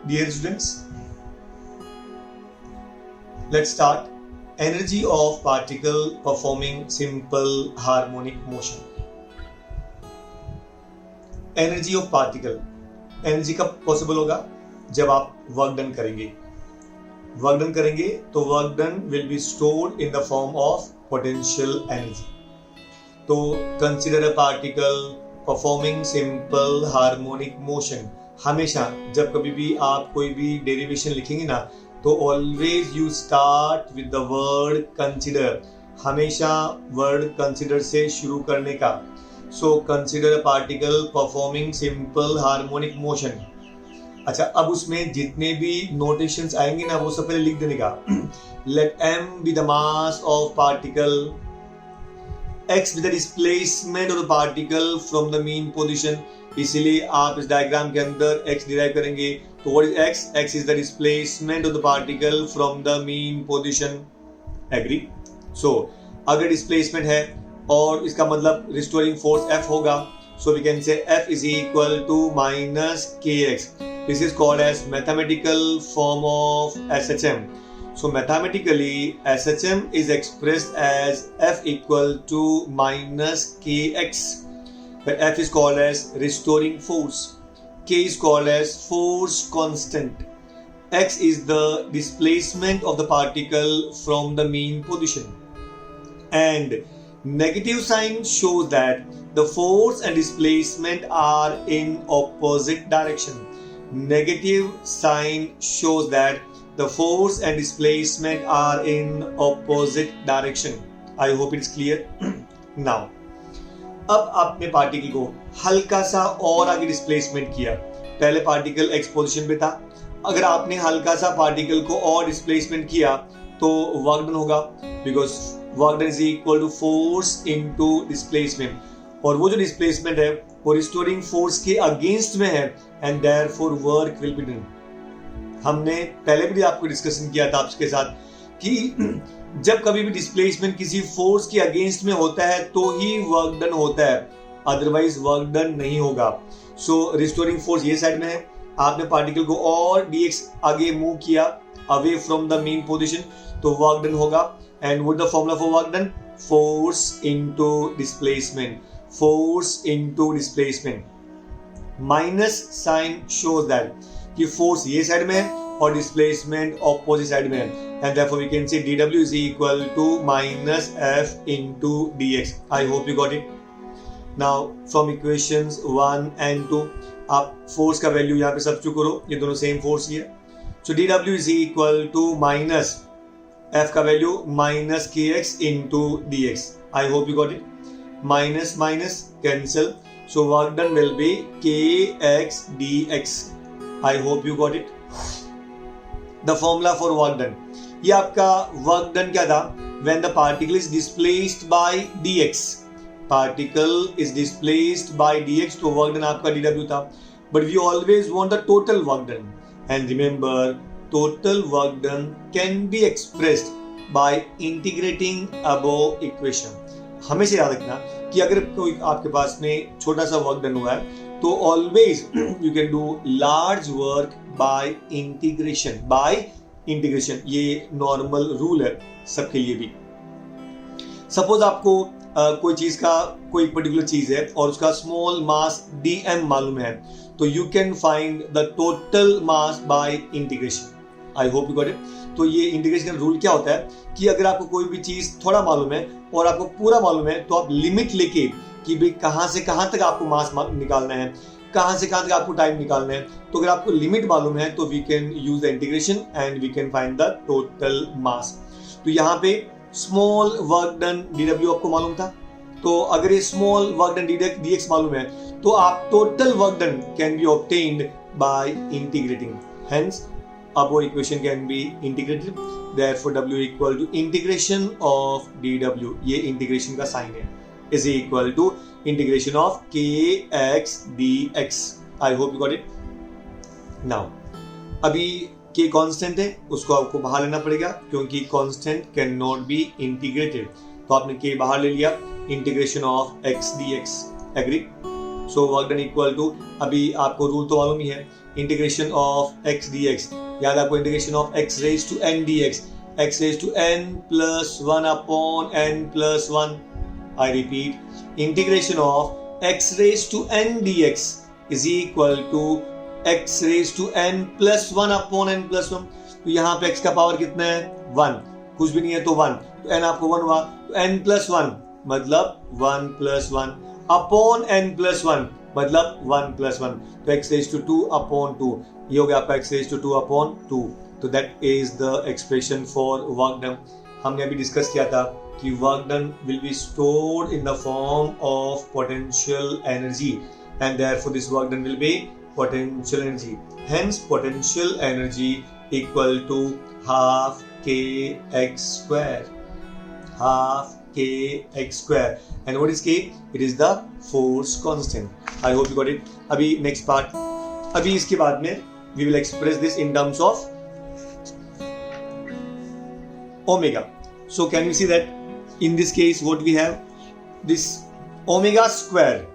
Dear students, let's start. Energy of particle performing simple harmonic motion. Energy of particle. Energy कब possible होगा? जब आप work done करेंगे. Work done करेंगे तो work done will be stored in the form of potential energy. तो consider a particle performing simple harmonic motion. हमेशा जब कभी भी आप कोई भी डेरिवेशन लिखेंगे ना, तो always you start with the word consider. हमेशा वर्ड कंसिडर से शुरू करने का. So consider a particle performing simple harmonic motion. अच्छा, अब उसमें जितने भी नोटेशंस आएंगे ना, वो सब पहले लिख देने का. Let m be the mass of particle, x be the displacement of the particle from the mean position. इसीलिए आप इस डायग्राम के अंदर x डिराइव करेंगे. तो what is x? x is the displacement of the particle from the mean position. Agree? So अगर displacement है और इसका मतलब रिस्टोरिंग फोर्स F होगा, so we can say F is equal to minus kx. This is called as mathematical form of SHM. So mathematically SHM is expressed as F equal to minus kx, where F is called as restoring force, k is called as force constant, x is the displacement of the particle from the mean position, and negative sign shows that the force and displacement are in opposite direction. Negative sign shows that the force and displacement are in opposite direction. I hope it's clear. Now, अब आपने particle को हल्का सा और आगे displacement किया. पहले particle x position पे था. अगर आपने हल्का सा पार्टिकल को और डिस्प्लेसमेंट किया तो वर्क डन होगा, because work done is equal to force into displacement. और वो जो डिस्प्लेसमेंट है वो रिस्टोरिंग फोर्स के अगेंस्ट में है, and therefore work will be done. हमने पहले भी आपको डिस्कशन किया था आपके साथ कि जब कभी भी डिस्प्लेसमेंट किसी फोर्स के अगेंस्ट में होता है तो ही वर्क डन होता है, अदरवाइज वर्क डन नहीं होगा. सो रिस्टोरिंग फोर्स ये साइड में है. आपने पार्टिकल को और dx आगे मूव किया away from the mean position, तो वर्क डन होगा. And what the formula for work done? Force into displacement. Force into displacement. Minus sign shows that कि फोर्स ये साइड में है और डिस्प्लेसमेंट ऑपोजिट साइड में है, and therefore we can say dw is equal to minus f into dx. I hope you got it. Now from equations 1 and 2 आप force का value यहाँ पे सब्स्टिट्यूट करो. ये दोनों सेम फोर्स ही है. So dw is equal to minus f का value minus kx into dx. I hope you got it. Minus minus cancel, so work done will be kx dx. I hope you got it. The formula for work done. ये आपका work done क्या था? When the particle is displaced by dx. Particle is displaced by dx, तो work done आपका dw था. But we always want the total work done. And remember, total work done can be expressed by integrating above equation. हमेशा याद रखना कि अगर कोई आपके पास में छोटा सा वर्क डन हुआ है तो always you can do large work by integration. Bye integration ये नॉर्मल रूल है सबके लिए भी. सपोज आपको कोई चीज का कोई पर्टिकुलर चीज है और उसका स्मॉल मास dm मालूम है, तो you can find the total mass by integration. I hope you got it. तो ये इंटीग्रेशन का रूल क्या होता है कि अगर आपको कोई भी चीज थोड़ा मालूम है और आपको पूरा मालूम है, तो आप लिमिट लेके कि भाई कहाँ से कहाँ तक आपको मास निकालना है, कहाँ से कहाँ तक आपको टाइम निकालना है. तो अगर आपको लिमिट मालूम है तो we can use the integration and we can find the total mass. तो यहाँ पे स्मॉल वर्क डन dw आपको मालूम था, तो अगर ये स्मॉल वर्क डन dx मालूम है तो आप total work done can be obtained by integrating. Hence above equation can be integrated. Therefore w equal to integration of dw. ये इंटीग्रेशन का साइन है. is equal to integration of kx dx. I hope you got it. Now अभी k constant है, उसको आपको बाहर लेना पड़ेगा क्योंकि constant can not be integrated. तो आपने k बाहर ले लिया. Integration of x dx. Agree? So work done equal to, अभी आपको रूल तो मालूम ही है इंटीग्रेशन ऑफ x dx, याद आपको integration of x raise to n dx, x raise to n plus 1 upon n plus 1. I repeat, integration of x raised to n dx is equal to x raised to n plus 1 upon n plus 1. तो यहाँ पे x का power कितना है 1, कुछ भी नहीं है तो 1, तो n आपको 1 हुआ, तो n plus 1 मतलब 1 plus 1 upon n plus 1 मतलब 1 plus 1, तो x raised to 2 upon 2, ये हो गया आपका x raised to 2 upon 2. तो that is the expression for work done. हमने अभी डिस्कस किया था कि work done will be stored in the form of potential energy and therefore this work done will be potential energy. Hence potential energy equal to half k x square, half k x square. And what is k? It is the force constant. I hope you got it. अभी next part, अभी इसके बाद में we will express this in terms of omega. So can we see that in this case what we have, this omega square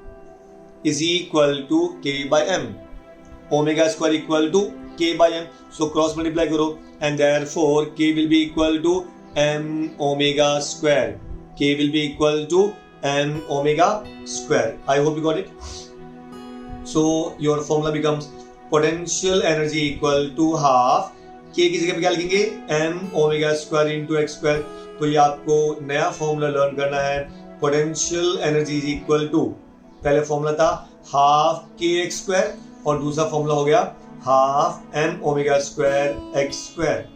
is equal to k by m. Omega square equal to k by m. So cross multiply karo and therefore k will be equal to m omega square. K will be equal to m omega square. I hope you got it. So your formula becomes potential energy equal to half k की जगह पे क्या लिखेंगे m omega square into x square. तो ये आपको नया formula learn करना है. Potential energy is equal to, पहले फॉर्मूला था हाफ के एक्स स्क्वायर और दूसरा फॉर्मूला हो गया half m omega square x square.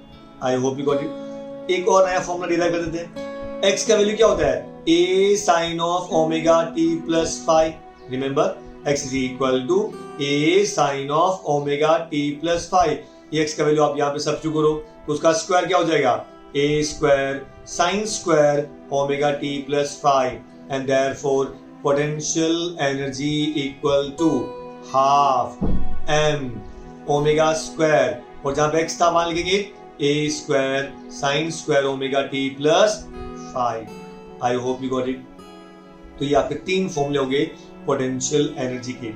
I hope you got it. एक और नया फॉर्मूला डिराइव कर देते हैं. x का वैल्यू क्या होता है? a sine of omega t plus phi. Remember x is equal to a sine of omega t plus phi. x का वैल्यू आप यहाँ पे सब्स्टिट्यूट करो तो उसका स्क्वायर क्या हो जाएगा? a square sine square omega t plus five and therefore potential energy equal to half m omega square, और जहाँ पे x था मान लिखेंगे a square sine square omega t plus five. I hope you got it. तो ये आपके तीन फॉर्मूले हो गए पोटेंशियल एनर्जी के.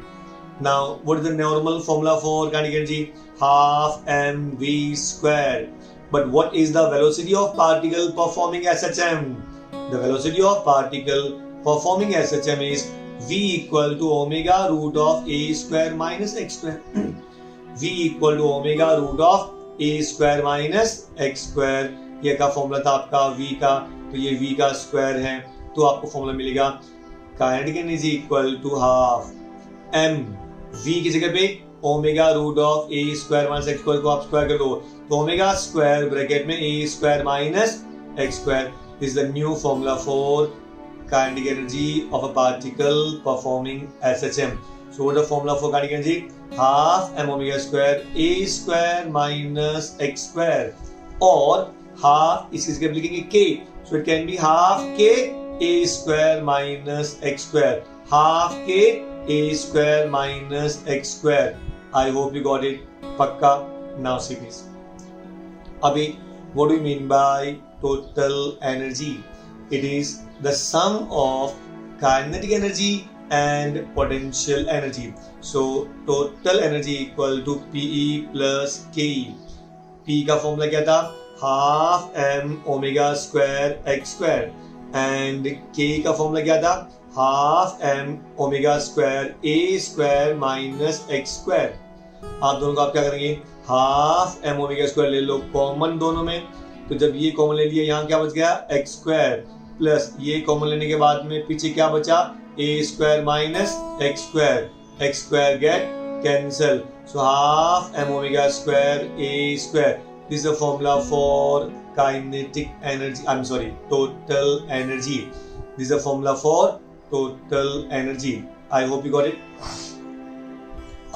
Now, what is the normal formula for kinetic energy? Half mv square. But what is the velocity of particle performing SHM? The velocity of particle performing SHM is v equal to omega root of a square minus x square. v equal to omega root of a square minus x square. ये का formula था आपका v का, तो ये v का square है, तो आपको फॉर्मूला मिलेगा kinetic energy equal to half m v की जगह पे omega root of a square minus x square को आप स्क्वायर कर दो तो ओमेगा स्क्वायर ब्रैकेट में a square minus x square. This is the new formula for kinetic energy of a particle performing SHM. So what the formula for kinetic energy? Half m omega square a square minus x square, और half इसकी जगह लिखेंगे k, so it can be half k a square minus x square, half k a square minus x square. I hope you got it. पक्का. Now see this. अभी what do you mean by total energy? It is the sum of kinetic energy and potential energy. So total energy equal to PE plus KE. P का formula क्या था? Half m omega square x square, and K का formula क्या था? Half m omega square a square minus x square. आप दोनों को आप क्या करेंगे? हाफ m ओमेगा स्क्वायर ले लो कॉमन दोनों में, तो जब ये कॉमन ले लिया यहाँ क्या बच गया? एक्स स्क्वायर, प्लस ये कॉमन लेने के बाद में पीछे क्या बचा? a square minus x square. X square get cancel, so half m omega square a square. This is the formula for kinetic energy, I am sorry total energy. This is the formula for total energy. I hope you got it.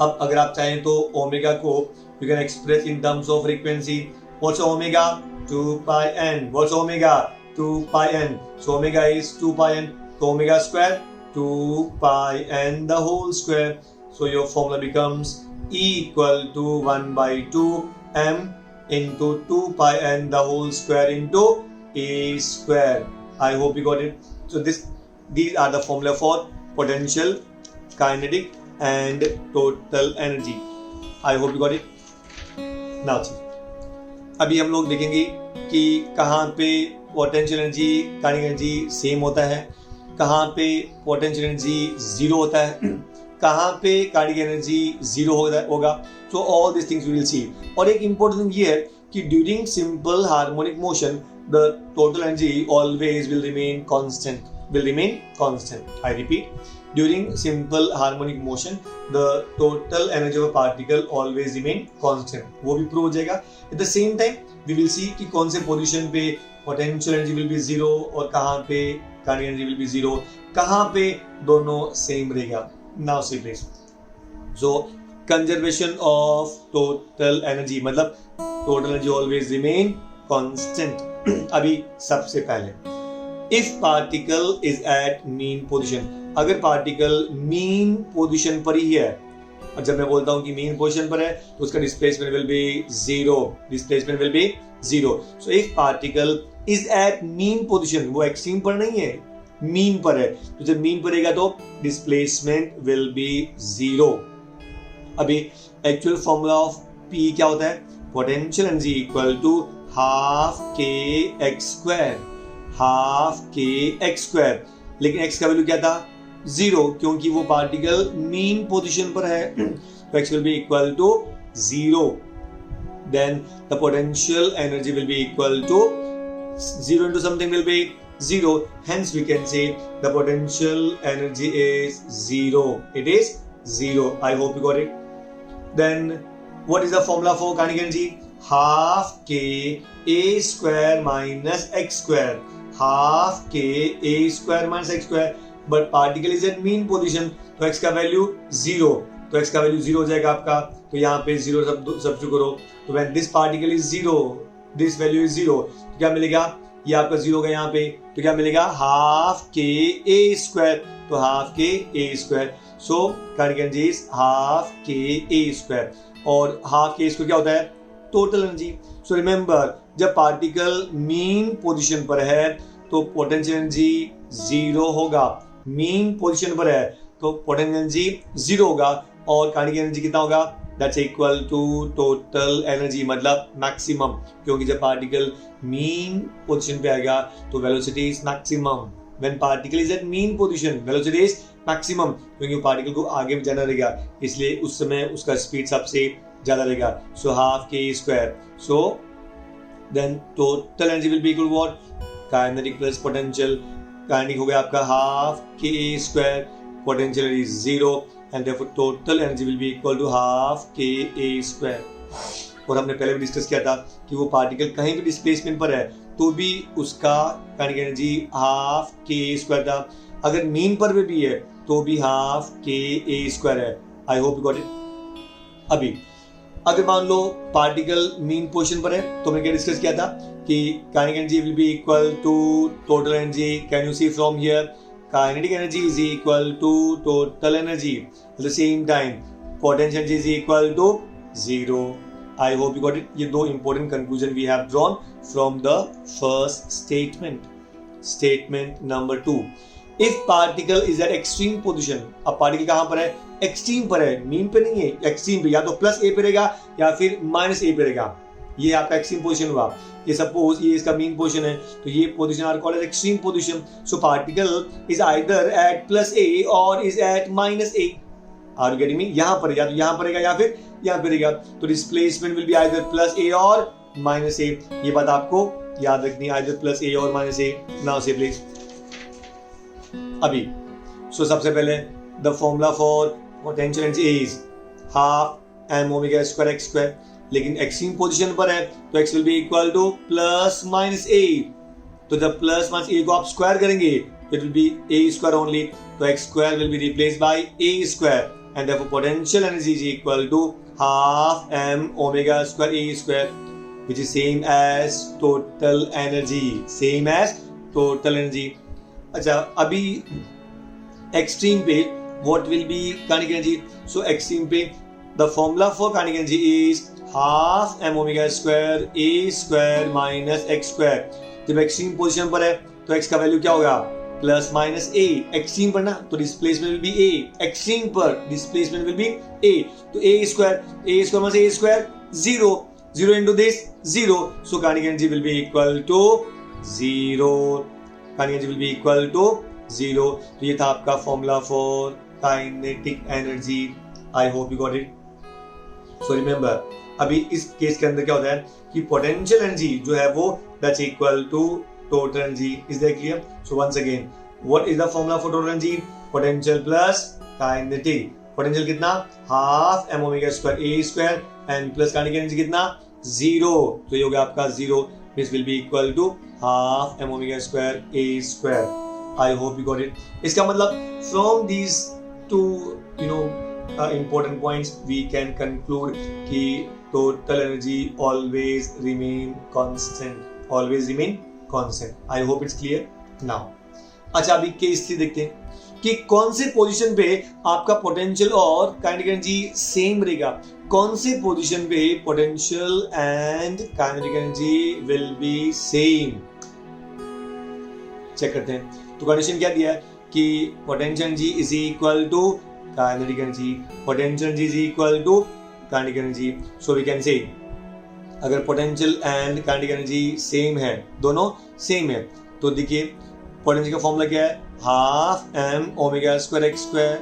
अब अगर आप चाहें तो omega को you can express in terms of frequency. What's omega? 2 pi n. What's omega? 2 pi n. So omega is 2 pi n. So omega square 2 pi n the whole square. So your formula becomes E equal to 1 by 2 m into 2 pi n the whole square into a square. I hope you got it. So these are the formula for potential, kinetic and total energy. I hope you got it. Now अभी हम लोग देखेंगे कि कहाँ पे potential energy kinetic energy same होता है, कहाँ पे पोटेंशियल एनर्जी जीरो होता है, कहाँ पे काइनेटिक एनर्जी जीरो होगा। तो all this things we will see. और एक इंपॉर्टेंट थिंग ये है कि during simple harmonic motion the total energy always will remain constant. I repeat, during simple harmonic motion the total energy of a particle always remain constant. वो भी prove हो जाएगा। At the same time we will see कि कौन से position पे potential energy will be zero और कहाँ पे kinetic energy will be zero, कहाँ पे दोनों सेम रहेगा। Now see please, so conservation of total energy मतलब total energy always remain constant। अभी सबसे पहले if particle is at mean position, अगर पार्टिकल मीन पोजीशन पर ही है, और जब मैं बोलता हूं कि मीन पोजीशन पर है तो उसका displacement will be zero. So if particle is at mean position, वो एक्सट्रीम पर नहीं है, मीन पर है, तो जब मीन पर रहेगा तो डिस्प्लेसमेंट विल बी जीरो। अभी एक्चुअल फॉर्मूला ऑफ पी क्या होता है? Potential energy equal to half k x square, लेकिन एक्स का वैल्यू क्या था? जीरो, क्योंकि वो पार्टिकल मीन पोजीशन पर है, तो x will be equal to 0. Then the potential energy will be equal to 0 into something will be 0. Hence we can say the potential energy is 0. It is 0. I hope you got it. Then what is the formula for kinetic energy? Half k a square minus x square. Half k a square minus x square. But particle is at mean position, तो x का value zero, तो x का value zero हो जाएगा आपका, तो यहाँ पे जीरो सब्स्टिट्यूट करो, तो when this particle is zero, this value is zero, तो क्या मिलेगा? ये आपका जीरो होगा यहाँ पे, तो क्या मिलेगा? हाफ के ए स्क्वायर, तो half k a square. So kinetic energy is half k a square, और हाफ के स्क्वायर क्या होता है? Total energy. सो रिमेंबर, जब पार्टिकल मीन पोजीशन पर है तो पोटेंशियल एनर्जी जीरो होगा, मीन पोजीशन पर है तो पोटेंशियल एनर्जी जीरो होगा, और काइनेटिक एनर्जी कितना होगा? That's equal to total energy, मतलब मैक्सिमम, क्योंकि जब पार्टिकल मीन पोजीशन पे आएगा तो velocity is maximum. When particle is at mean position velocity is maximum, क्योंकि पार्टिकल को आगे भी जाना रहेगा, इसलिए उस समय उसका स्पीड सबसे ज्यादा रहेगा। So half k square, so then total energy will be equal to what? Kinetic plus potential. Kinetic हो गया आपका half k square, potential is zero, and therefore total energy will be equal to half k a square. और हमने पहले भी discuss किया था कि वो पार्टिकल कहीं भी डिस्प्लेसमेंट पर है तो भी उसका kinetic energy half k square था, अगर मीन पर भी है तो भी हाफ के ए स्क्वायर है। I hope you got it. अभी अगर मान लो पार्टिकल मीन पोजीशन पर है तो हमने क्या डिस्कस किया था कि kinetic energy will be equal to total energy. Can you see from here? Kinetic energy is equal to total energy, at the same time potential energy is equal to zero. I hope you got it. ये दो important conclusion we have drawn from the first statement. Statement number 2, if particle is at extreme position, अब particle कहां पर है? Extreme पर है, mean पे नहीं है, एक्सट्रीम पे, या तो प्लस ए पे रहेगा या फिर माइनस ए पे रहेगा। ये आपका एक्सट्रीम पोजीशन हुआ। ये सपोज ये इसका मीन पोजीशन है, तो ये position are called as extreme position. So particle is either at plus a or is at minus a. Are you getting me? यहां पर या तो यहां पर रहेगा या फिर यहां पे रहेगा, तो displacement will be either plus a or minus ए। ये बात आपको याद रखनी है, either plus a or minus a. Now say please अभी सो सबसे पहले the formula for potential energy is half m omega square x square, लेकिन एक्सट्रीम पोजीशन पर है तो x will be equal to plus minus a. तो जब plus minus a को आप स्क्वायर करेंगे it will be a square only, तो x square will be replaced by a square, and therefore potential energy is equal to half m omega square a square, which is same as total energy, same as total energy. अच्छा, अभी extreme पे what will be kinetic energy? So extreme पे the formula for kinetic energy is half m omega square a square minus x square। जब extreme position पर है तो x का value क्या होगा? प्लस माइनस ए, एक्सट्रीम पर ना तो displacement will be A, extreme पर डिस्प्लेसमेंट विल बी ए, तो ए square minus A square 0, 0 into this 0, so kinetic energy will be equal to 0, kinetic energy will be equal to 0. तो ये था आपका formula for kinetic energy. I hope you got it. So remember, अभी इस case के अंदर क्या होता है कि पोटेंशियल एनर्जी जो है वो that's equal to total energy. Is that clear? So once again, what is the formula for total energy? Potential plus kinetic. Potential कितना? Half m omega square a square and plus kinetic energy कितना? 0. तो ये हो गया आपका 0, this will be equal to half m omega square a square. I hope you got it. इसका मतलब from these two important points we can conclude कि total energy always remain constant. I hope it's clear now. अच्छा, अभी case 3 देखते हैं कि कौन से पोजीशन पे आपका पोटेंशियल और काइनेटिक एनर्जी सेम रहेगा. कौन से पोजीशन पे potential and kinetic energy will be same. Check करते हैं. तो कंडीशन क्या दिया है कि potential energy is equal to kinetic energy, potential energy is equal to kinetic energy. So we can say अगर potential and kinetic energy same है, दोनों same है, तो देखिए potential का फॉर्मूला क्या है? Half m omega square x square.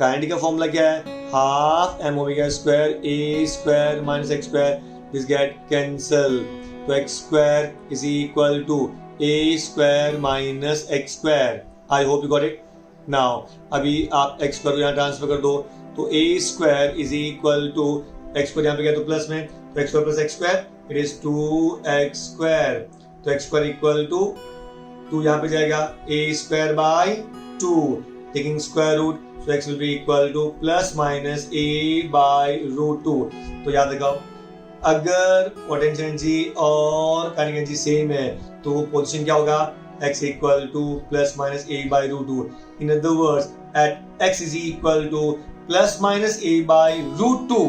kinetic का फॉर्मूला क्या है? Half m omega square a square minus x square. This get cancel, तो x square is equal to a square minus x square. I hope you got it. Now अभी आप x square को यहाँ transfer कर दो, तो a square is equal to x square यहाँ पे गया तो प्लस में, तो x square plus x square it is 2x square. तो x स्क्वायर इक्वल टू 2 यहाँ पे जाएगा a square by 2, taking square root, so x will be equal to plus minus a by root 2. तो याद रखो, अगर पोटेंशियल एनर्जी और kinetic energy same है तो पोजीशन क्या होगा? x equal to plus minus a by root 2. In other words, at x is equal to plus minus a by root 2,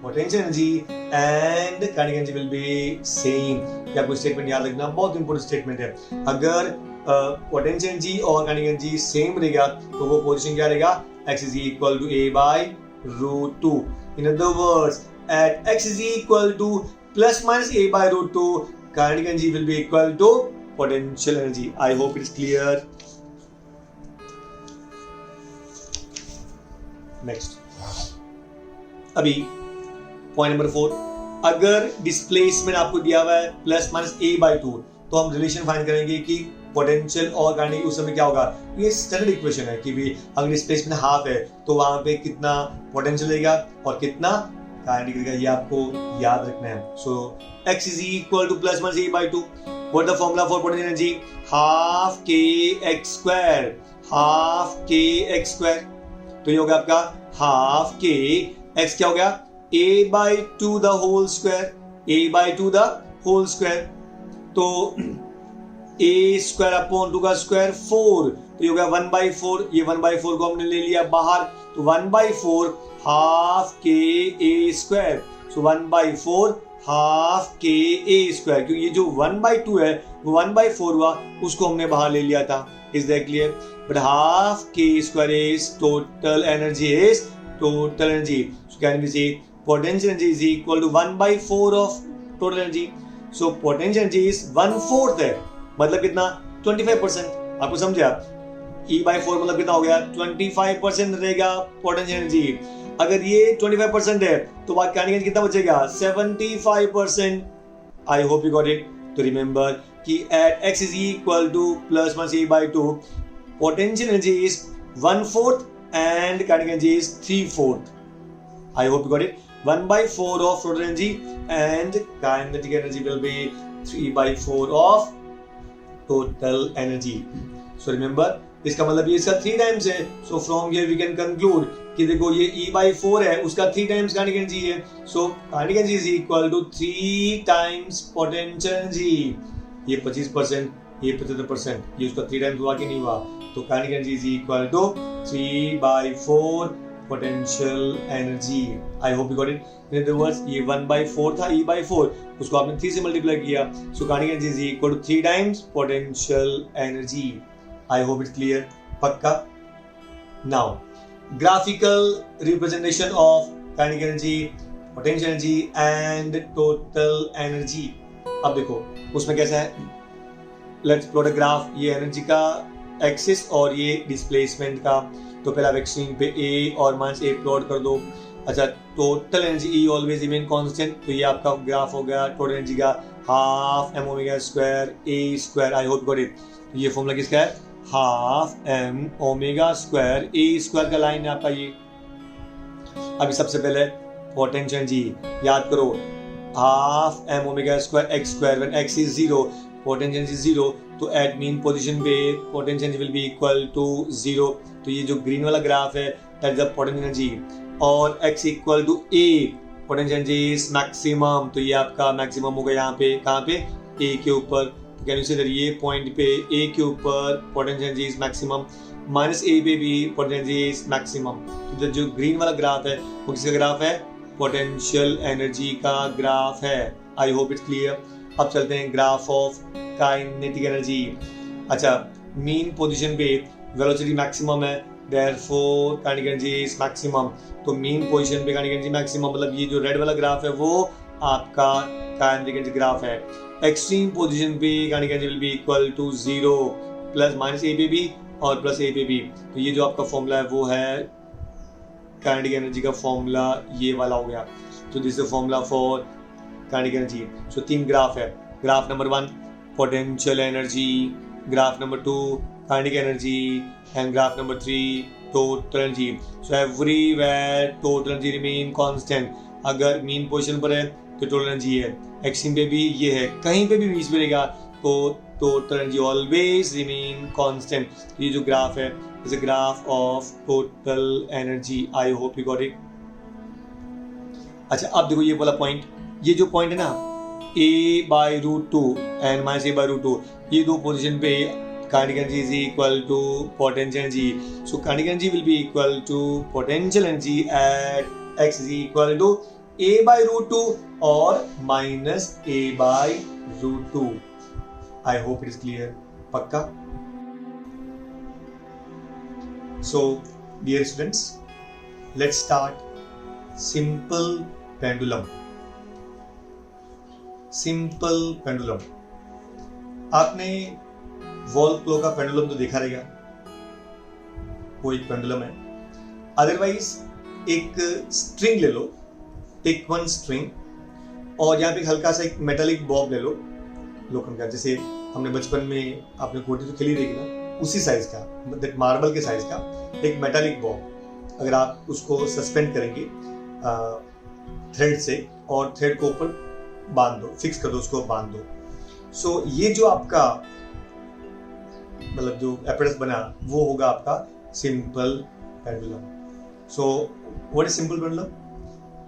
potential energy and kinetic energy will be same. ये आपको statement याद रखना, बहुत important statement है. अगर potential energy और kinetic energy same रहेगा तो वो पोजीशन क्या रहेगा? x is equal to a by root 2. In other words, at x is equal to plus minus a by root 2, kinetic energy will be equal to potential energy. I hope it's clear. Next, अभी point number 4, अगर displacement आपको दिया हुआ है plus minus a by 2, तो हम relation find करेंगे कि पोटेंशियल और काइनेटिक उस समय क्या होगा. ये स्टैंडर्ड इक्वेशन है कि भी अगर डिस्प्लेसमेंट हाफ है तो वहां पे कितना पोटेंशियल रहेगा और कितना काइनेटिक रहेगा, ये आपको याद रखना है. सो x is equal to plus minus a by 2. What the formula for potential energy? Half kx square. Half kx square. तो ये हो गया आपका हाफ के x क्या हो गया? a by 2 the whole square. a by 2 the whole square. तो a square upon 2 का स्क्वायर 4. तो ये हो गया 1 by 4. ये 1 by 4 को हमने ले लिया बाहर, तो 1 by 4 हाफ के a square. So 1 by 4 half k a square, क्योंकि ये जो 1 by 2 है वो 1 by 4 हुआ, उसको हमने बाहर ले लिया था. Is that clear? But half k square is total energy, is total energy. So can we say potential energy is equal to 1 by 4 of total energy. So potential energy is 1/4 है, मतलब कितना? 25%. आपको समझे आप? E by 4 मतलब कितना हो गया? 25% रहेगा पोटेंशियल एनर्जी. अगर ये 25% है तो बात काइनेटिक एनर्जी कितना बचेगा? 75%. आई होप यू गॉट इट. तो रिमेंबर कि eight x is equal to plus minus a by 2, potential energy is 1/4 and kinetic energy is 3/4. I hope you got it. 1 by 4 of total energy and kinetic energy will be 3 by 4 of total energy. So remember, इसका मतलब ये इसका 3 times है. So from here we can conclude कि देखो ये E by 4 है, उसका 3 टाइम्स काइनेटिक एनर्जी है. So kinetic energy is equal to 3 times potential energy. ये 25%, ये 75%, ये उसका 3 टाइम्स हुआ कि नहीं हुआ? तो kinetic energy is equal to 3 by 4 potential energy. I hope you got it. In other words, ये 1 by 4 था E by 4, उसको आपने 3 से मल्टीप्लाई किया. So kinetic energy is equal to 3 times potential energy. I hope it's clear, पक्का। Now graphical representation of kinetic energy, potential energy and total energy. अब देखो उसमें कैसा है, लेट्स प्लॉट अ ग्राफ, ये एनर्जी का एक्सिस और ये डिस्प्लेसमेंट का। तो पहले आप एक्सट्रीम पे ए और माइनस ए प्लॉट कर दो। अच्छा, total energy E always remain constant, तो ये आपका ग्राफ हो गया टोटल एनर्जी का half m omega square a square. I hope got it. तो ये फॉर्मूला किसका है, half m omega square a square का लाइन है आपका ये। अभी सबसे पहले पोटेंशियल एनर्जी याद करो, half m omega square x square, when x is 0 potential energy 0, तो एट मीन पोजीशन पे potential energy will be equal to 0। तो ये जो ग्रीन वाला ग्राफ है that is the potential energy, और x equal to a potential energy is maximum, तो ये आपका मैक्सिमम होगा यहाँ पे, कहाँ पे, a के ऊपर। तो कैन यू से ये पॉइंट पे a के ऊपर potential energy is maximum, minus a पे भी पोटेंशियल एनर्जी इज मैक्सिमम। तो जो ग्रीन वाला ग्राफ है वो किसका ग्राफ है, पोटेंशियल एनर्जी का ग्राफ है। I hope it's clear. अब चलते हैं ग्राफ ऑफ काइनेटिक एनर्जी। अच्छा, मीन पोजीशन पे वेलोसिटी मैक्सिमम है, therefore kinetic energy is maximum. तो मीन पोजीशन पे काइनेटिक एनर्जी मैक्सिमम, मतलब ये जो रेड वाला ग्राफ है वो आपका काइनेटिक एनर्जी ग्राफ है। एक्सट्रीम पोजीशन पे kinetic energy will be equal to 0, plus minus a पे भी और प्लस ए पे भी। तो ये जो आपका फॉर्मूला है वो है काइनेटिक एनर्जी का फॉर्मूला, ये वाला हो गया। तो this is the formula for kinetic energy. So 3 graph है, graph number 1 potential energy, graph number 2 kinetic energy and graph number 3 total energy. So everywhere total energy remain constant. अगर mean position पर है तो टोटल एनर्जी है, extreme पे भी ये है, कहीं पे भी बीच में रहेगा तो total energy always remain constant. ये जो ग्राफ है is a graph of total energy. I hope you got it. अच्छा, अब देखो ये वाला पॉइंट, ये जो पॉइंट है ना a/√2 एंड -a/√2, ये दो पोजीशन पे kinetic energy is equal to potential energy. So kinetic energy will be equal to potential energy at x is equal to a/√2 or minus a/√2. I hope it is clear. Pakka. So dear students, let's start simple pendulum. Simple pendulum. आपने wall claw का pendulum तो देखा रहेगा, वो एक pendulum है। Otherwise एक string ले लो, टेक 1 स्ट्रिंग, और यहाँ पे हल्का सा एक मेटालिक बॉब ले लो, लोखंड का, जैसे हमने बचपन में आपने गोटी तो खेली रहेगी ना, उसी साइज का, मतलब मार्बल के साइज का एक मेटालिक बॉब। अगर आप उसको सस्पेंड करेंगे थ्रेड से और थ्रेड को ऊपर बांध दो, फिक्स कर दो, उसको बांध दो। सो ये जो आपका मतलब जो एपरेटस बना वो होगा आपका simple pendulum. So what is simple pendulum?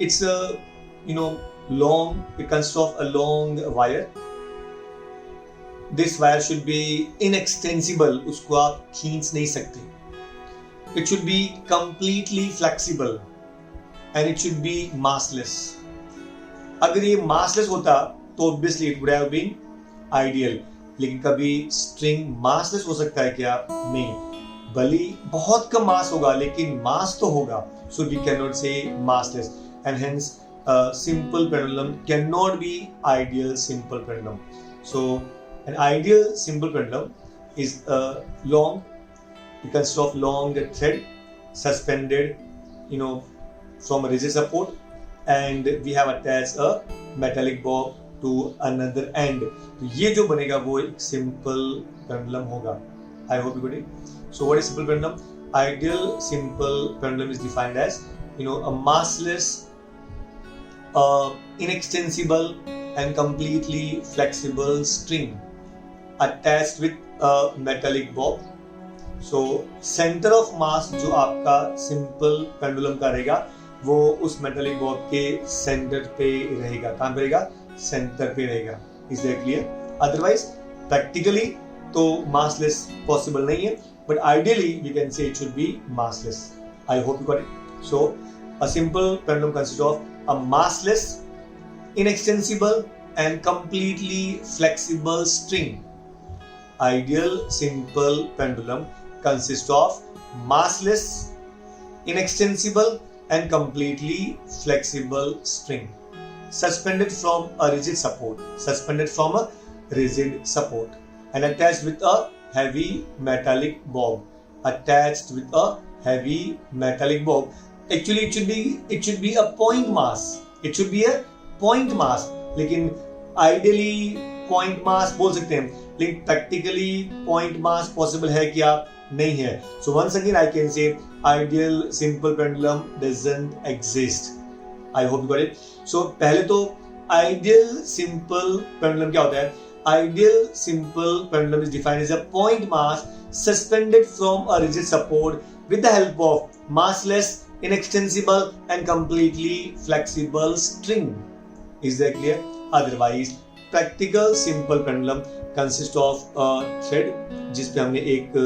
It's long, it consist of a long wire. This wire should be inextensible, उसको आप खींच नहीं सकते। इट शुड बी completely flexible and it should be massless. अगर ये मासलेस होता तो obviously it would have been ideal, लेकिन कभी स्ट्रिंग मासलेस हो सकता है क्या? नहीं, भले बहुत कम मास होगा लेकिन मास तो होगा। सो वी कैन नॉट से massless and hence simple pendulum cannot be ideal simple pendulum. So an ideal simple pendulum is long, it consists of long thread suspended from a rigid support, and we have attached a metallic bob to another end. तो ये जो बनेगा वो एक simple pendulum होगा. I hope you got it. So what is simple pendulum? Ideal simple pendulum is defined as a massless, inextensible and completely flexible string attached with a metallic bob. So center of mass जो आपका simple pendulum का रहेगा वो उस metallic bob के center पे रहेगा. कहाँ पे रहेगा? Center पे रहेगा. Is that clear? Otherwise practically तो massless possible नहीं है, but ideally we can say it should be massless. I hope you got it. So a simple pendulum consists of a massless, inextensible and completely flexible string Ideal simple pendulum consists of massless, inextensible and completely flexible string suspended from a rigid support and attached with a heavy metallic bob. Actually it should be a point mass. लेकिन ideally point mass बोल सकते हैं, लेकिन practically point mass possible है क्या? नहीं है. So once again I can say ideal simple pendulum doesn't exist. I hope you got it. So पहले तो आइडियल सिंपल पेंडुलम क्या होता है? Ideal simple pendulum is defined as a point mass suspended from a rigid support with the help of massless, inextensible and completely flexible string. Is that clear? Otherwise, practical simple pendulum consists of a thread जिस पे हमने एक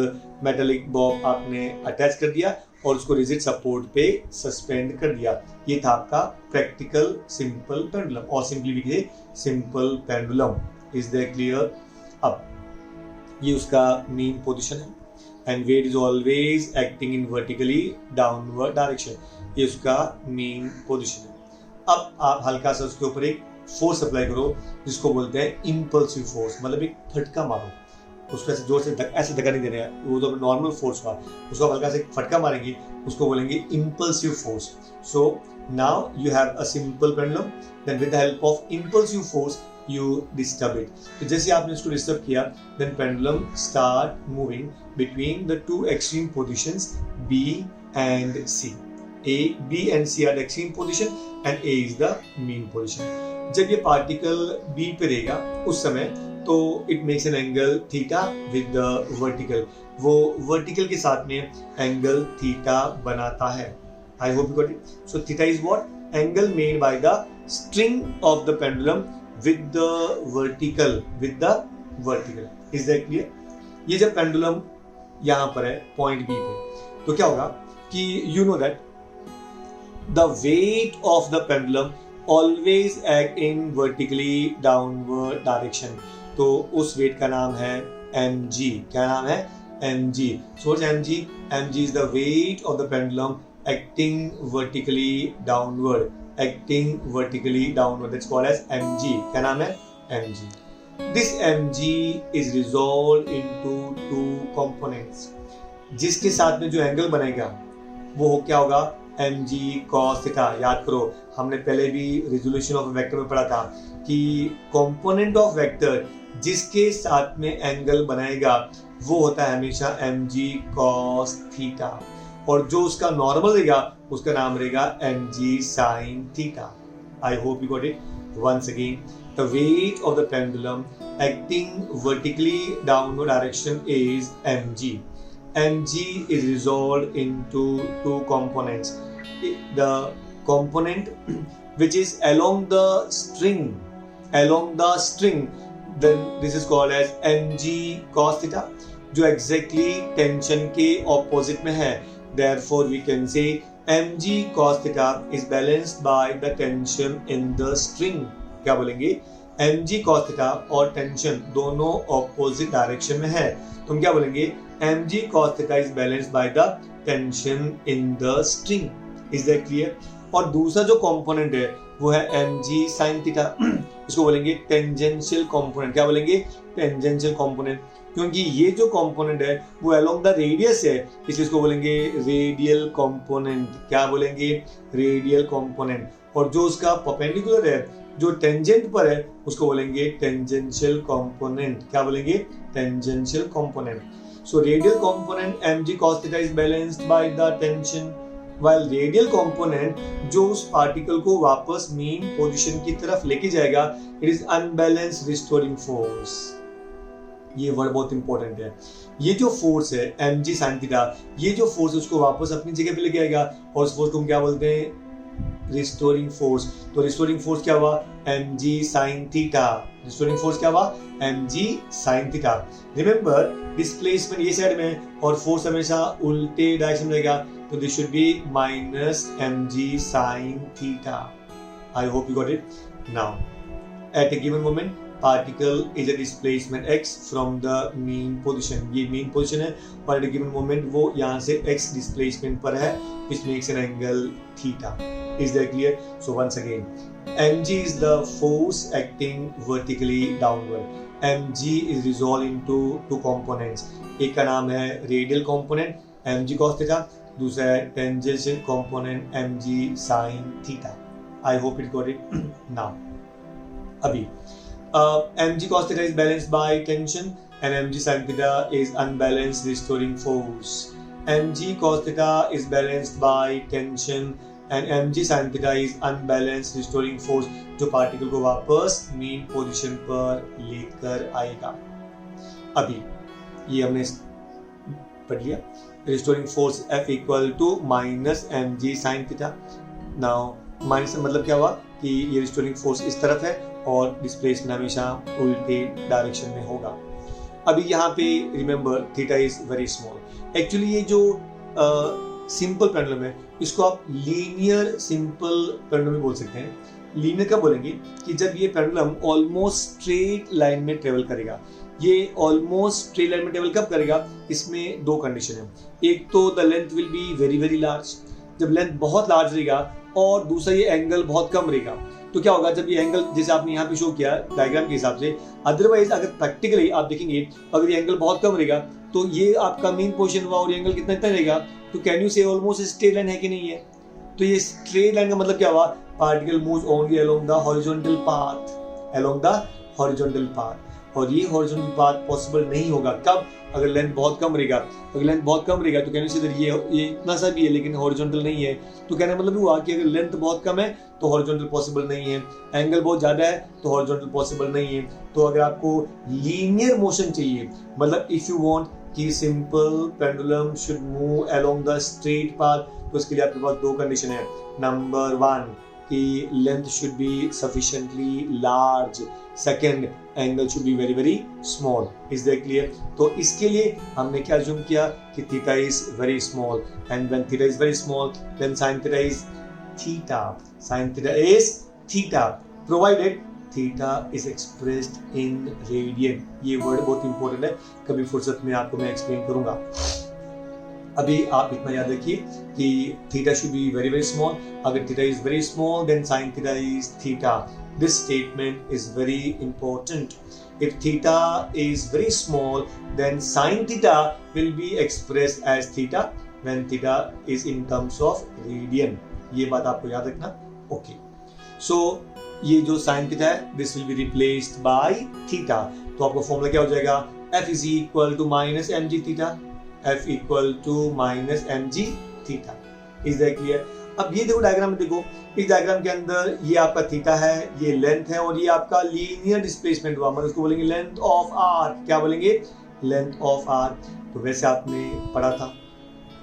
metallic Bob आपने attach कर दिया और उसको rigid support पे सस्पेंड कर दिया. ये था आपका प्रैक्टिकल सिंपल पेंडुलम और सिंपली भी कहिए simple pendulum. Is that clear? अब ये उसका मेन पोजीशन है and weight is always acting in vertically downward direction. ये उसका मेन पोजीशन है. अब आप हल्का सा उसके ऊपर एक फोर्स अप्लाई करो जिसको बोलते हैं इम्पल्सिव फोर्स. मतलब एक फटका मारो उसको, ऐसे जोर से ऐसे धक्का नहीं देना है, वो तो नॉर्मल फोर्स हुआ. उसको हल्का से फटका मारेंगे, उसको बोलेंगे impulsive force. So now you have a simple pendulum, then with the help of impulsive force you disturb it. तो जैसे आपने इसको डिस्टर्ब किया, then pendulum start moving between the two extreme positions B and C. B and C are the extreme position and A is the mean position. जब ये particle B पे रहेगा उस समय तो it makes an angle theta with the vertical. वो vertical के साथ में angle theta बनाता है. I hope you got it. So theta is what? Angle made by the string of the pendulum with the vertical. Is that clear? ये जब pendulum यहाँ पर है पॉइंट बी पे, तो क्या होगा कि you know that the weight of the pendulum always act in vertically downward direction. तो उस वेट का नाम है mg. क्या नाम है? mg. So what's mg? mg is the weight of the pendulum acting vertically downward. That's called as mg. क्या नाम है? mg. This mg is resolved into two components. जिसके साथ में जो एंगल बनेगा वो क्या होगा? mg cos theta. याद करो हमने पहले भी रिजोल्यूशन ऑफ वेक्टर में पढ़ा था कि कंपोनेंट ऑफ वेक्टर जिसके साथ में एंगल बनाएगा वो होता है हमेशा mg cos थीटा, और जो उसका नॉर्मल रहेगा उसका नाम रहेगा mg sin थीटा. I hope you got it. Once again, the weight of the pendulum acting vertically downward direction is mg. mg is resolved into two components. The component which is along the string, then this is called as mg cos theta, जो exactly tension के opposite में है. Therefore we can say mg cos theta is balanced by the tension in the string. क्या बोलेंगे? mg cos theta और tension दोनों opposite direction में है, तो हम क्या बोलेंगे? mg cos theta is balanced by the tension in the string. Is that clear? और दूसरा जो कंपोनेंट है वो है mg sin theta. इसको बोलेंगे टेंजेंशियल कंपोनेंट. क्या बोलेंगे? टेंजेंशियल कंपोनेंट, क्योंकि ये जो कंपोनेंट है वो अलोंग द रेडियस है, इसलिए इसको बोलेंगे रेडियल कंपोनेंट. क्या बोलेंगे? Radial component. और जो उसका परपेंडिकुलर है, जो टेंजेंट पर है, उसको बोलेंगे टेंजेंशियल कंपोनेंट. क्या बोलेंगे? Tangential component. So radial component mg cos theta is balanced by the tension, while radial component जो उस पार्टिकल को वापस मेन पोजीशन की तरफ लेके जाएगा, it is unbalanced restoring force. ये वर्ड बहुत इंपॉर्टेंट है. ये जो फोर्स है mg sin theta, ये जो फोर्स है उसको वापस अपनी जगह पे लेके आएगा और उस फोर्स को हम क्या बोलते हैं? Restoring force. तो रिस्टोरिंग फोर्स क्या हुआ? mg sin theta. Restoring force क्या हुआ? mg sin theta. Remember displacement ये साइड में और फोर्स हमेशा उल्टे डायरेक्शन में रहेगा, तो this should be minus mg sin theta. I hope you got it. Now at a given moment particle is a displacement x from the mean position, ये mean position है और एट अ गिवन मोमेंट वो यहाँ से x displacement पर है, which makes an angle theta. Is that clear? So once again, mg is the force acting vertically downward. mg is resolved into two components. एक का नाम है radial component mg cos theta, दूसरा है tangential component mg sin theta. I hope it got it now. अभी mg cos theta is balanced by tension and mg sin theta is unbalanced restoring force. mg cos theta is balanced by tension and mg sin theta is unbalanced restoring force, जो particle को वापस mean position पर लेकर आएगा. अभी ये हमने पढ़ लिया. Restoring force F equal to minus mg sin theta. Now minus का मतलब क्या हुआ कि ये रिस्टोरिंग फोर्स इस तरफ है और डिस्प्लेसमेंट हमेशा उल्टे डायरेक्शन में होगा. अभी यहाँ पे remember theta is very small. Actually ये जो सिंपल पेंडुलम है इसको आप लीनियर सिंपल पेंडुलम बोल सकते हैं. लीनियर कब बोलेंगे कि जब ये पेंडुलम ऑलमोस्ट स्ट्रेट लाइन में ट्रेवल करेगा. ये ऑलमोस्ट स्ट्रेट लाइन में ट्रेवल कब करेगा, इसमें दो कंडीशन है. एक तो the length will be very very large, जब लेंथ बहुत लार्ज रहेगा, और दूसरा ये एंगल बहुत कम रहेगा. तो क्या होगा जब ये एंगल जैसे आपने यहाँ पे शो किया डायग्राम के हिसाब से, अदरवाइज अगर प्रैक्टिकली आप देखेंगे अगर ये एंगल बहुत कम रहेगा तो ये आपका मेन पोजीशन हुआ और ये एंगल कितना रहेगा, तो कैन यू से ऑलमोस्ट स्ट्रेट लाइन है कि नहीं है. तो ये स्ट्रेट लाइन का मतलब क्या हुआ, particle moves only along the horizontal path, along the horizontal path. और ये हॉरिजॉन्टल पाथ पॉसिबल नहीं होगा कब, अगर लेंथ बहुत कम रहेगा. अगर लेंथ बहुत कम रहेगा तो कहने से ये इतना सा भी है लेकिन हॉरिजॉन्टल नहीं है, तो कहने का मतलब हुआ कि अगर लेंथ बहुत कम है तो हॉरिजॉन्टल पॉसिबल नहीं है, एंगल बहुत ज़्यादा है तो हॉरिजॉन्टल पॉसिबल नहीं है. तो अगर आपको लीनियर मोशन चाहिए, मतलब इफ़ यू वांट कि simple pendulum should move along the straight path, तो इसके लिए आपके पास दो कंडीशन है. नंबर वन कि length should be sufficiently large, second angle should be very very small. Is that clear? तो इसके लिए हमने क्या अज्यूम किया कि theta is very small, and when theta is very small then sin theta is theta. sin theta is theta provided theta is expressed in radian. ये word बहुत important है, कभी फुर्सत में आपको मैं एक्सप्लेन करूंगा. अभी आप इतना याद रखिए कि theta should be very very small. अगर theta is very small then sin theta is theta. This statement is very important. If theta is very small, then sin theta will be expressed as theta when theta is in terms of radian. ये बात आपको याद रखना. Okay. So ये जो sin theta है, this will be replaced by theta. तो आपका फॉर्मूला क्या हो जाएगा, F is equal to minus mg theta. F equal to minus mg theta. Is that clear? अब ये देखो डायग्राम में, देखो इस डायग्राम के अंदर ये आपका थीटा है, ये लेंथ है और ये आपका लीनियर डिस्प्लेसमेंट हुआ, मतलब उसको बोलेंगे लेंथ ऑफ आर्क. क्या बोलेंगे, लेंथ ऑफ आर्क. तो वैसे आपने पढ़ा था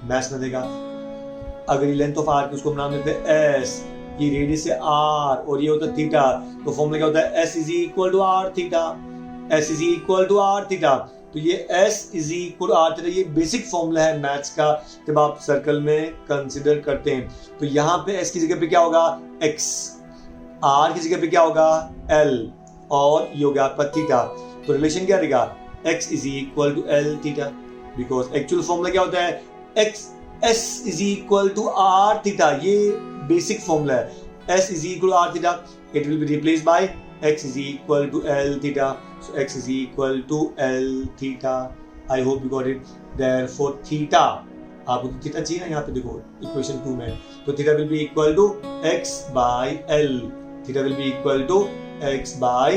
मैथ्स में, देखा अगर ये लेंथ ऑफ आर्क उसको हम नाम देते हैं एस, ये रेडियस है आर और ये होता है थीटा. तो फॉर्मूला क्या होता है, S is equal to r theta. S is equal to r theta. तो ये S is equal to r theta, ये बेसिक फॉर्मूला है मैथ्स का जब आप सर्कल में कंसीडर करते हैं. तो यहाँ पे S की जगह पे क्या होगा X, R की जगह पे क्या होगा L, और ये हो गया आपका थीटा. तो रिलेशन क्या रहेगा, X is equal to L theta, because actual formula क्या होता है, X S is equal to r theta. ये बेसिक फॉर्मूला है. S is equal to r theta, it will be replaced by x is equal to L theta. So x is equal to L theta. I hope you got it. Therefore theta, आपको तो theta चाहिए ना, यहाँ पे देखो equation 2 में, तो theta will be equal to x by L. Theta will be equal to x by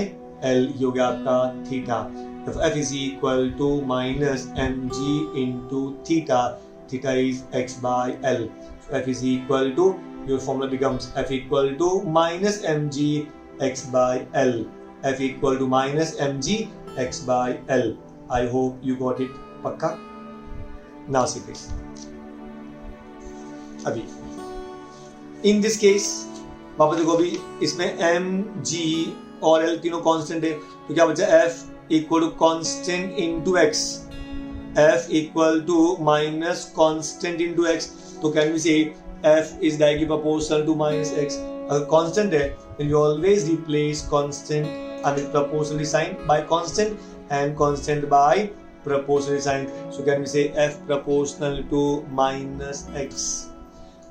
L. ये हो गया आपका theta. F is equal to minus mg into theta. Theta is x by L. So F is equal to, your formula becomes F equal to minus mg x by L. F equal to minus mg x by L. I hope you got it. पक्का? Now see this. अभी in this case वापस देखो, अभी इसमें m, g और l तीनों constant है, तो क्या बचा, f equal to constant into x. F equal to minus constant into x. तो can we say f is directly proportional to minus x. अगर constant है then you always replace constant and is proportionally signed by constant and constant by proportionally signed. So can we say F proportional to minus X?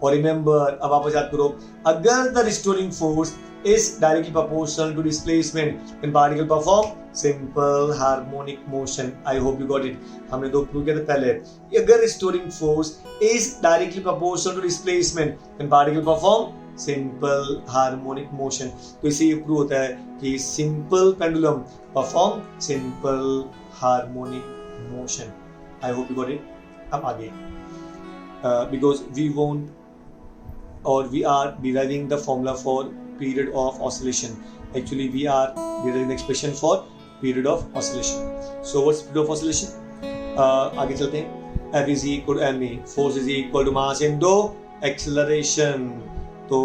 और remember, अब वापस याद करो, अगर the restoring force is directly proportional to displacement, then particle perform simple harmonic motion. I hope you got it. हमने दो prove किया था पहले. अगर restoring force is directly proportional to displacement, then particle perform simple harmonic motion. तो इससे ये prove होता है कि simple pendulum perform simple harmonic motion. I hope you got it. अब आगे, because we won't or we are deriving the formula for period of oscillation. Actually, we are deriving the expression for period of oscillation. So, what's period of oscillation? आगे चलते हैं. F is equal to ma. Force is equal to mass into acceleration. तो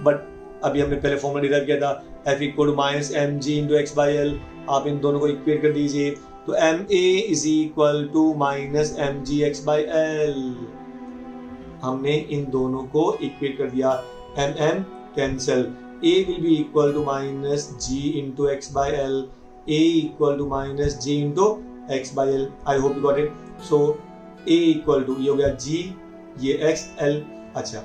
but अभी हमने पहले formula derive किया था, F equal to minus mg into x by l. आप इन दोनों को इक्वेट कर दीजिए, तो ma is equal to minus mg x by l. हमने इन दोनों को इक्वेट कर दिया, mm cancel, a will be equal to minus g into x by l, a equal to minus g into x by l. I hope you got it. So a equal to, ये हो गया g, ये x, l. अच्छा,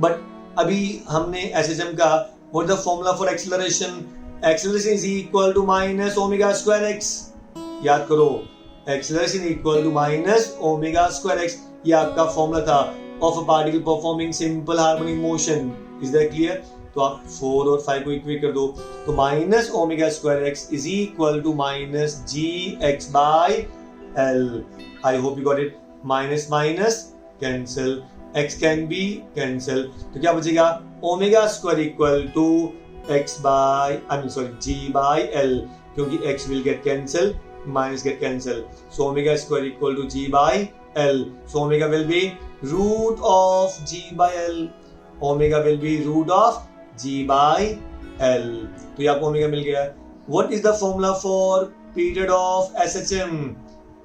but अभी हमने SHM का what the formula for acceleration? Acceleration is equal to minus omega square x. याद करो, acceleration equal to minus omega square x. ये आपका फॉर्मूला था of a particle performing simple harmonic motion. Is that clear? तो आप 4 और 5 को equate कर दो, तो minus omega square x is equal to minus g x by l. I hope you got it. Minus minus cancel, x can be cancel, तो क्या बचेगा, omega square equal to x by g by l, क्योंकि x will get cancel, minus get cancel. So omega square equal to g by l. So omega will be root of g by l. Omega will be root of g by l. तो ये आपको omega मिल गया. What is the formula for period of SHM?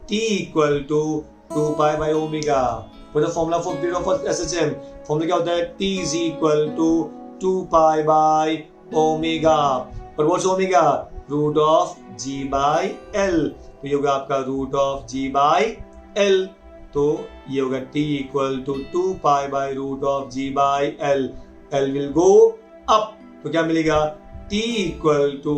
T equal to 2 pi by omega. What is the formula for period of SHM? Formula क्या होता है? T is equal to 2 pi by omega. But what's omega? Root of g by l. तो ये होगा आपका root of g by l. तो ये होगा t equal to 2 pi by root of g by l. l will go up. तो क्या मिलेगा, t equal to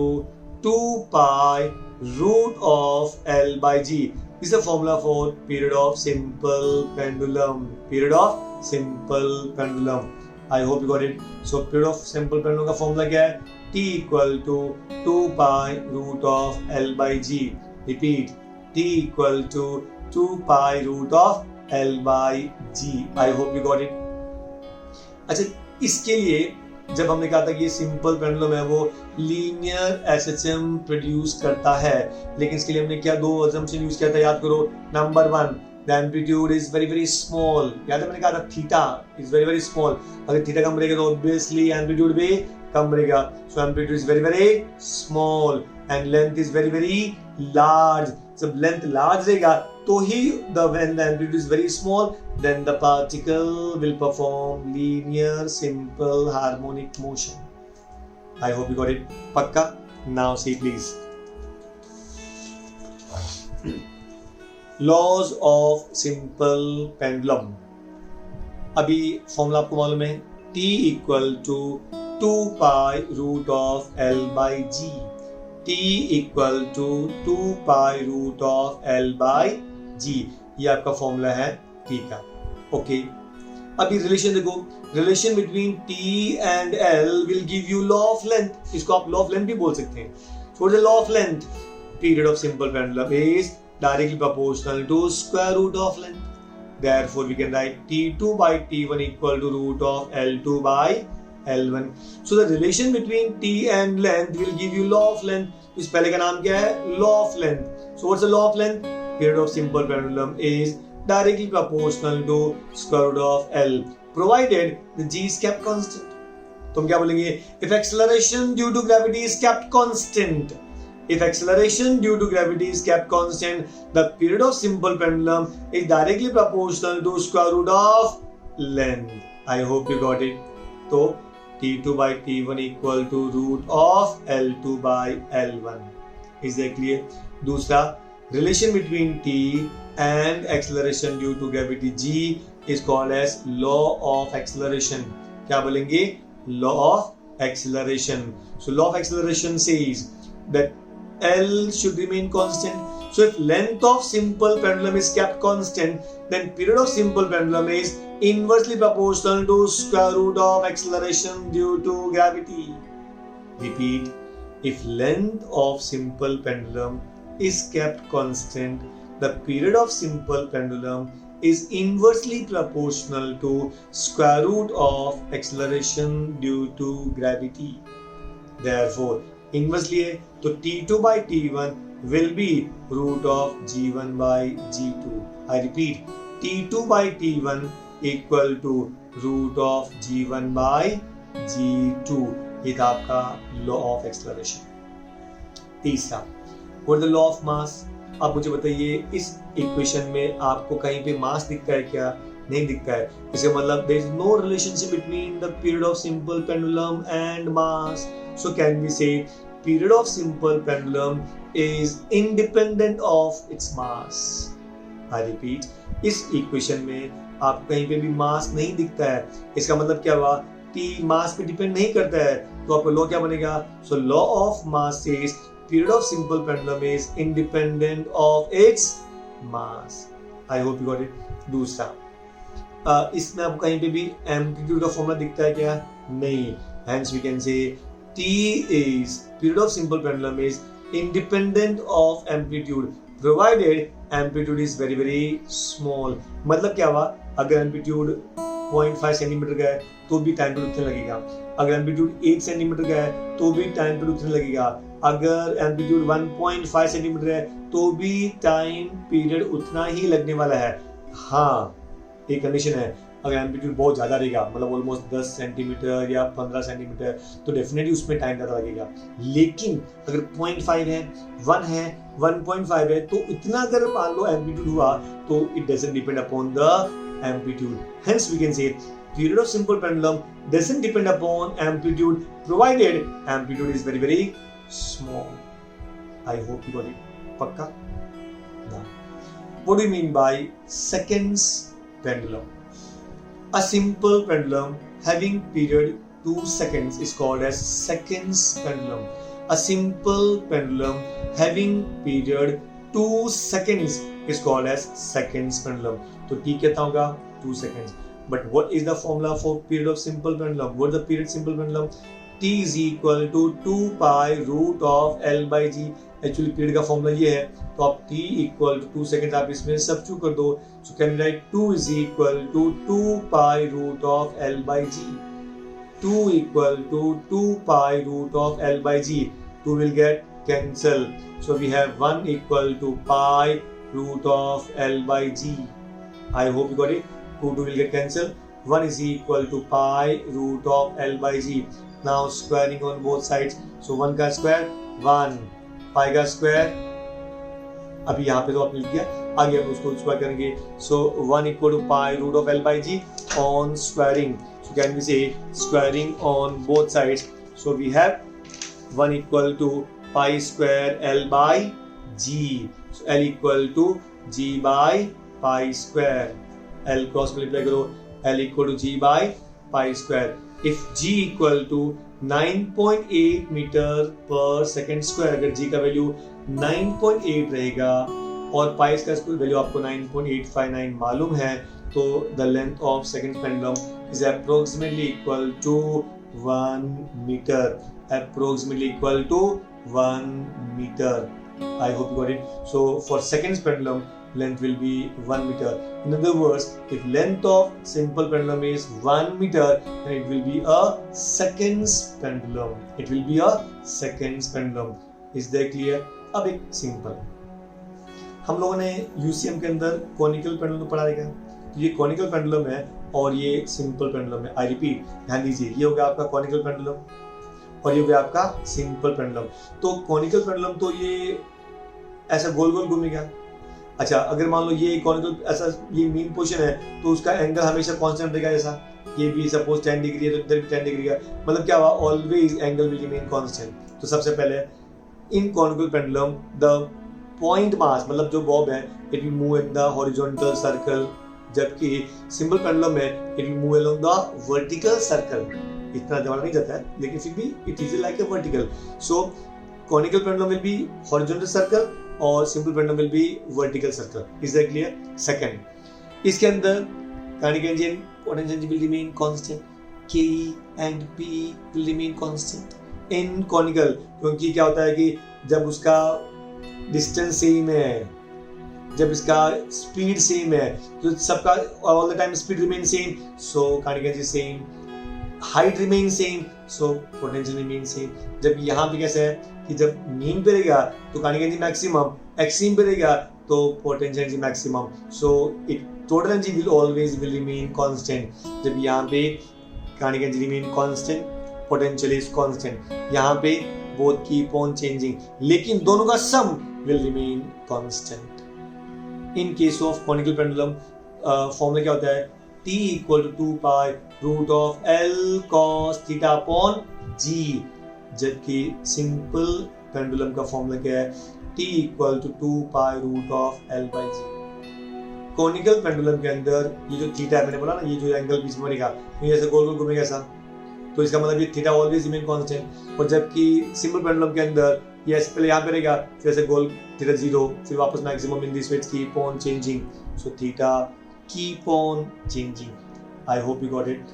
2 pi root of l by g. This is the formula for period of simple pendulum. Period of simple pendulum. I hope you got it. So period of simple pendulum का formula क्या है? t equal to 2 pi root of l by g. Repeat. t equal to 2 pi root of l by g. I hope you got it. अच्छा, इसके लिए जब हमने कहा था कि सिंपल पेंडुलम है वो लीनियर SHM प्रोड्यूस करता है, लेकिन इसके लिए हमने क्या दो assumption यूज किया था, याद करो. Number 1, the amplitude is very very small. याद है मैंने कहा था theta is very very small. अगर थीटा कम रहेगा तो obviously amplitude भी कम रहेगा. So amplitude is very very small and length is very very large. जब लेंथ लार्ज रहेगा तो ही when the amplitude is very small, then the particle will perform linear simple harmonic motion. I hope you got it. पक्का? Now see please. Laws of simple pendulum. अभी formula आपको मालूम है, t equal to 2 pi root of l by g. t equal to 2 pi root of l by g. ये आपका formula है t का. Okay, अभी रिलेशन देखो, relation between t and l will give you law of length. इसको आप law of length भी बोल सकते हैं. So the law of length, period of simple pendulum is directly proportional to square root of length. Therefore, we can write T2 by T1 equal to root of L2 by L1. So, the relation between T and length will give you law of length. इस पहले का नाम क्या है? Law of length. So, what's the law of length? Period of simple pendulum is directly proportional to square root of L, provided the G is kept constant. तुम क्या बोलेंगे? If acceleration due to gravity is kept constant. If acceleration due to gravity is kept constant, the period of simple pendulum is directly proportional to square root of length. I hope you got it. तो T2 by T1 equal to root of L2 by L1. Is that clear? दूसरा, relation between T and acceleration due to gravity G is called as law of acceleration. क्या बोलेंगे? Law of acceleration. So law of acceleration says that L should remain constant. So if length of simple pendulum is kept constant, then period of simple pendulum is inversely proportional to square root of acceleration due to gravity. Repeat. If length of simple pendulum is kept constant, the period of simple pendulum is inversely proportional to square root of acceleration due to gravity. Therefore, inversely है तो T2 by T1 will be root of G1 by G2. I repeat, T2 by T1 equal to root of G1 by G2. ये था आपका law of acceleration. तीसरा, what the law of mass? आप मुझे बताइए इस इक्वेशन में आपको कहीं पे मास दिखता है क्या? नहीं दिखता है। इसका मतलब there is no relationship between the period of simple pendulum and mass. So can we say period of simple pendulum is independent of its mass? I repeat, इस इक्वेशन में आप कहीं पे भी मास नहीं दिखता है। इसका मतलब क्या हुआ? T मास पे डिपेंड नहीं करता है, तो आपका लॉ क्या बनेगा? So law of mass says period of simple pendulum is independent of its mass. I hope you got it. दूसरा, इसमें आपको कहीं पे भी एम्पलीट्यूड का फॉर्मूला दिखता है क्या? नहीं। Hence we can say T is period of simple pendulum is independent of amplitude provided amplitude is very very small. मतलब क्या हुआ? अगर एम्पलीट्यूड 0.5 सेंटीमीटर का है तो भी टाइम पीरियड उतना लगेगा। अगर एम्पलीट्यूड 1 सेंटीमीटर का है तो भी टाइम पीरियड उतना लगेगा। अगर एम्पलीट्यूड 1.5 सेंटीमीटर है तो भी टाइम पीरियड उतना ही लगने वाला है। हाँ, एक कंडीशन है, अगर एम्पलीट्यूड बहुत ज़्यादा रहेगा, मतलब ऑलमोस्ट 10 सेंटीमीटर या 15 सेंटीमीटर, तो डेफिनेटली उसमें टाइम ज़्यादा लगेगा। लेकिन अगर 0.5 है, 1 है, 1.5 है, तो इतना अगर मान लो एम्पलीट्यूड हुआ तो it doesn't depend upon the amplitude. Hence we can say period of simple pendulum doesn't depend upon amplitude provided amplitude is very very small. I hope you got it. पक्का? Now, what do you mean by seconds pendulum? A simple pendulum having period 2 seconds is called as seconds pendulum. A simple pendulum having period 2 seconds is called as seconds pendulum. तो T कितना होगा? 2 seconds. But what is the formula for period of simple pendulum? What is the period simple pendulum? T is equal to 2 pi root of L by G. Actually period का formula ये है, तो आप T equal to 2 seconds आप इसमें substitute कर दो. So can we write 2 is equal to 2 pi root of L by G. 2 equal to 2 pi root of L by G. 2 will get cancel. So we have 1 equal to pi root of L by G. I hope you got it. 2 will get cancelled. 1 is equal to pi root of L by G. Now squaring on both sides. So 1 का square 1, pi का square अभी यहाँ पे तो आप मिल गया, आगे हम उसको स्क्वायर करेंगे. So 1 equal to pi root of L by G on squaring. So can we say squaring on both sides? So we have 1 equal to pi square L by G. So L equal to G by pi square. L cross multiply करो, L equal to G by pi square. If G equal to 9.8 metre पर second square, अगर G का value 9.8 रहेगा और pi का value आपको 9.859 मालूम है, तो the length of second pendulum is approximately equal to 1 meter. Approximately equal to 1 meter. I hope you got it. So for second pendulum, length will be 1 meter. In other words, if length of simple pendulum is 1 meter, then it will be a seconds pendulum. It will be a seconds pendulum. Is that clear? अब एक simple, हम लोगों ने UCM के अंदर conical pendulum पढ़ा है क्या? तो ये कॉनिकल पेंडुलम है और ये सिंपल पेंडुलम है. आई रिपीट, ध्यान दीजिए, ये हो गया आपका कॉनिकल पेंडुलम और ये हो गया आपका सिंपल पेंडुलम. तो कॉनिकल पेंडुलम तो ये ऐसा गोल गोल घूमेगा. अच्छा, अगर मान लो ये कॉनिकल ऐसा ये मीन पोजीशन है तो उसका एंगल हमेशा कांस्टेंट रहेगा. ऐसा ये भी सपोज 10 डिग्री है तो इधर भी 10 डिग्री का, मतलब क्या हुआ, always angle will remain constant. तो सबसे पहले in conical pendulum the point mass, मतलब जो बॉब है, it will move in the horizontal circle, जबकि सिंपल पेंडुलम में it will move along the vertical circle. इतना दिमाग नहीं जाता है, लेकिन फिर भी it is like a vertical. So conical pendulum will be horizontal circle और simple pendulum will be vertical circle. Is that clear? Second, इसके अंदर kinetic energy and potential energy will remain constant, K and P will remain constant in conical, क्योंकि क्या होता है कि जब उसका डिस्टेंस सेम है, जब इसका स्पीड सेम है, तो सबका all the time speed remain same, so kinetic energy same, height remain same, so potential remain same. जब यहाँ पे कैसे है कि जब मीन पे रहेगा तो काइनेटिक एनर्जी मैक्सिमम, एक्सट्रीम पे रहेगा तो potential energy maximum, so it total energy will always will remain constant. जब यहाँ पे kinetic energy remain constant, potential is constant, यहाँ पे बोथ कीप ऑन चेंजिंग, लेकिन दोनों का sum will remain constant. In case of conical pendulum formula क्या होता है, T equal to 2 pi root of L cos theta upon G, जबकि simple pendulum का फॉर्मूला क्या है, T equal to 2 pi root of L by G। Conical pendulum के अंदर ये जो थीटा है, मैंने बोला ना, ये जो एंगल बीच में बनेगा, ये ऐसे गोल गोल घूमेगा ऐसा, तो इसका मतलब ये थीटा ऑलवेज रिमेन कांस्टेंट। और जबकि सिंपल पेंडुलम के अंदर ये ऐसे पहले यहाँ पे रहेगा, फिर ऐसे गोल थीटा 0, फिर वापस maximum in this way keep on changing, so theta keep on changing. I hope you got it.